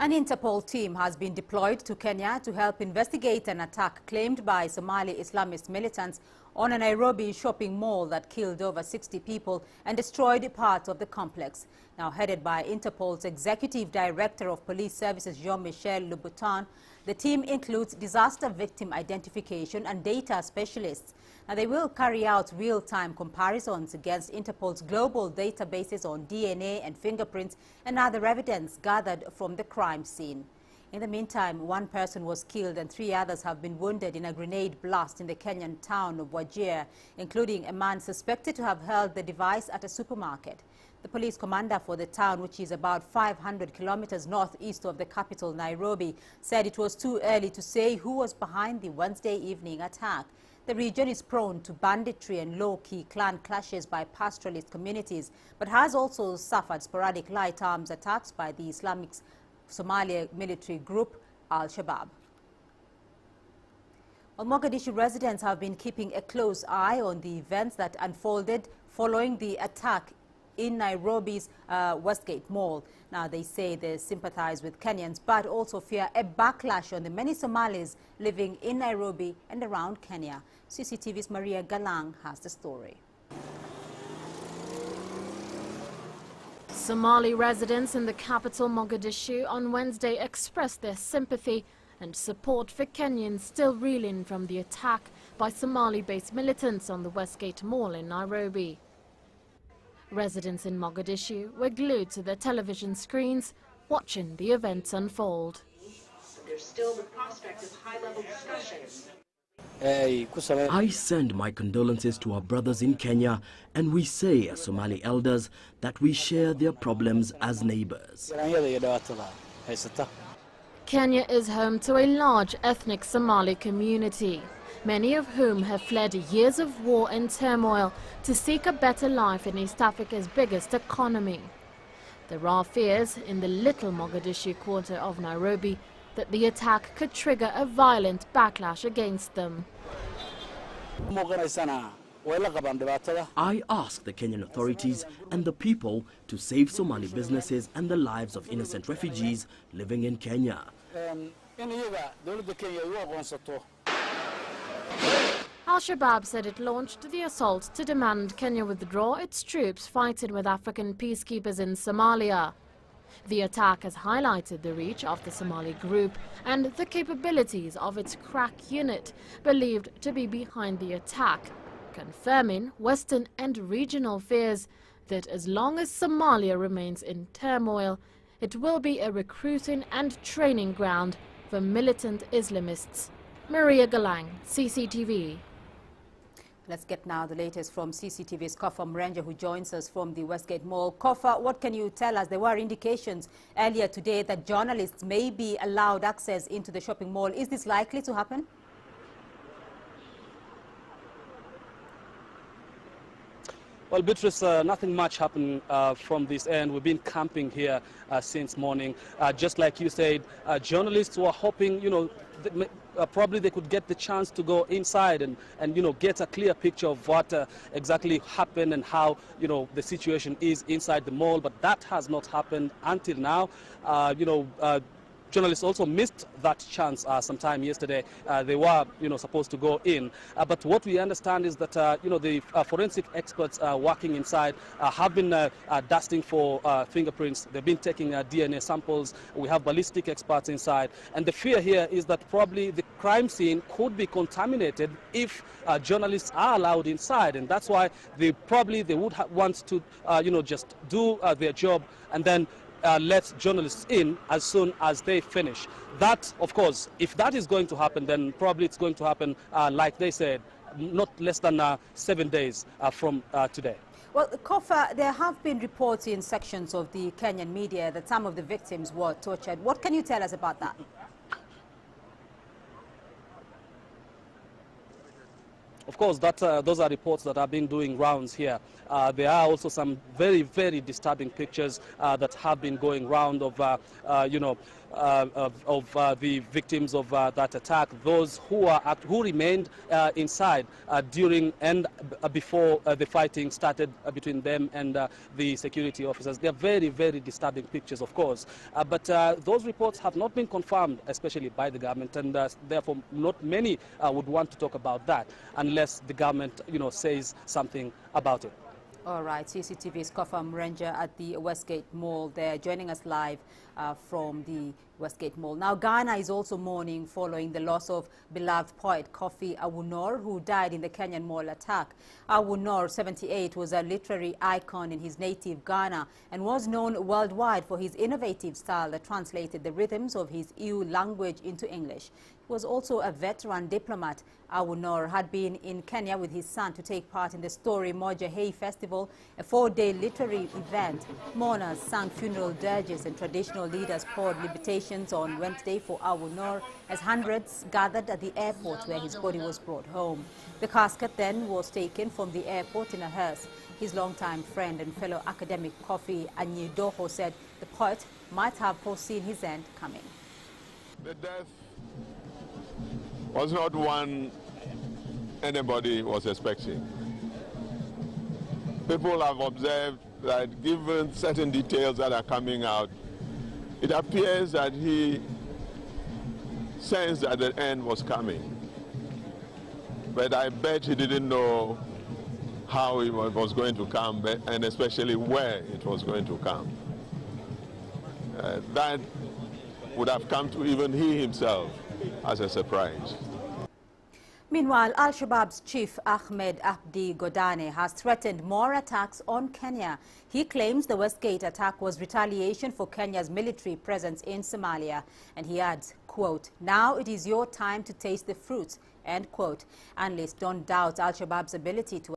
An Interpol team has been deployed to Kenya to help investigate an attack claimed by Somali Islamist militants on a Nairobi shopping mall that killed over 60 people and destroyed parts of the complex. Now headed by Interpol's Executive Director of Police Services, Jean-Michel Louboutin, the team includes disaster victim identification and data specialists. Now they will carry out real-time comparisons against Interpol's global databases on DNA and fingerprints and other evidence gathered from the crime scene. In the meantime, one person was killed and 3 others have been wounded in a grenade blast in the Kenyan town of Wajir, including a man suspected to have hurled the device at a supermarket. The police commander for the town, which is about 500 kilometers northeast of the capital, Nairobi, said it was too early to say who was behind the Wednesday evening attack. The region is prone to banditry and low-key clan clashes by pastoralist communities, but has also suffered sporadic light arms attacks by the Islamic Somalia military group Al-Shabaab. Well, Mogadishu residents have been keeping a close eye on the events that unfolded following the attack in Nairobi's Westgate Mall. Now, they say they sympathize with Kenyans, but also fear a backlash on the many Somalis living in Nairobi and around Kenya. CCTV's Maria Galang has the story. Somali residents in the capital Mogadishu on Wednesday expressed their sympathy and support for Kenyans still reeling from the attack by Somali-based militants on the Westgate Mall in Nairobi. Residents in Mogadishu were glued to their television screens, watching the events unfold. There's still the prospect of high-level discussions. I send my condolences to our brothers in Kenya, and we say as Somali elders that we share their problems as neighbors. Kenya is home to a large ethnic Somali community, many of whom have fled years of war and turmoil to seek a better life in East Africa's biggest economy. There are fears in the little Mogadishu quarter of Nairobi that the attack could trigger a violent backlash against them. I ask the Kenyan authorities and the people to save Somali businesses and the lives of innocent refugees living in Kenya. Al-Shabaab said it launched the assault to demand Kenya withdraw its troops fighting with African peacekeepers in Somalia. The attack has highlighted the reach of the Somali group and the capabilities of its crack unit, believed to be behind the attack, confirming Western and regional fears that as long as Somalia remains in turmoil, it will be a recruiting and training ground for militant Islamists. Maria Galang, CCTV. Let's get now the latest from CCTV's Kofa Mrenja, who joins us from the Westgate Mall. Kofa, what can you tell us? There were indications earlier today that journalists may be allowed access into the shopping mall. Is this likely to happen? Well, Beatrice, nothing much happened from this end. We've been camping here since morning. Just like you said, journalists were hoping, probably they could get the chance to go inside and get a clear picture of what exactly happened and how, the situation is inside the mall. But that has not happened until now. Journalists also missed that chance sometime yesterday. They were, supposed to go in. But what we understand is that, the forensic experts working inside have been dusting for fingerprints. They've been taking DNA samples. We have ballistic experts inside. And the fear here is that probably the crime scene could be contaminated if journalists are allowed inside. And that's why they would want to, just do their job and then let journalists in as soon as they finish. That, of course, if that is going to happen, then probably it's going to happen, like they said, not less than 7 days from today. Well, Kofa, there have been reports in sections of the Kenyan media that some of the victims were tortured. What can you tell us about that? Of course, those are reports that have been doing rounds here. There are also some very, very disturbing pictures that have been going round of, the victims of that attack, those who remained inside during and before the fighting started between them and the security officers. They are very, very disturbing pictures, of course. But those reports have not been confirmed, especially by the government, and therefore not many would want to talk about that unless the government, says something about it. All right, CCTV's Kofam Ranger at the Westgate Mall. They're joining us live from the Westgate Mall. Now, Ghana is also mourning following the loss of beloved poet Kofi Awunor, who died in the Kenyan mall attack. Awunor, 78, was a literary icon in his native Ghana and was known worldwide for his innovative style that translated the rhythms of his Ewe language into English. He was also a veteran diplomat. Awunor had been in Kenya with his son to take part in the Story Moja Hay Festival, a 4-day literary event. Mourners sang funeral dirges and traditional leaders poured liberations on Wednesday for Awunor as hundreds gathered at the airport where his body was brought home. The casket then was taken from the airport in a hearse. His longtime friend and fellow academic Kofi Anyidoho said the poet might have foreseen his end coming. The death was not one anybody was expecting. People have observed that given certain details that are coming out, it appears that he sensed that the end was coming. But I bet he didn't know how it was going to come, and especially where it was going to come. That would have come to even he himself as a surprise. Meanwhile, Al-Shabaab's chief Ahmed Abdi Godane has threatened more attacks on Kenya. He claims the Westgate attack was retaliation for Kenya's military presence in Somalia. And he adds, quote, "Now it is your time to taste the fruits," end quote. Analysts don't doubt Al-Shabaab's ability to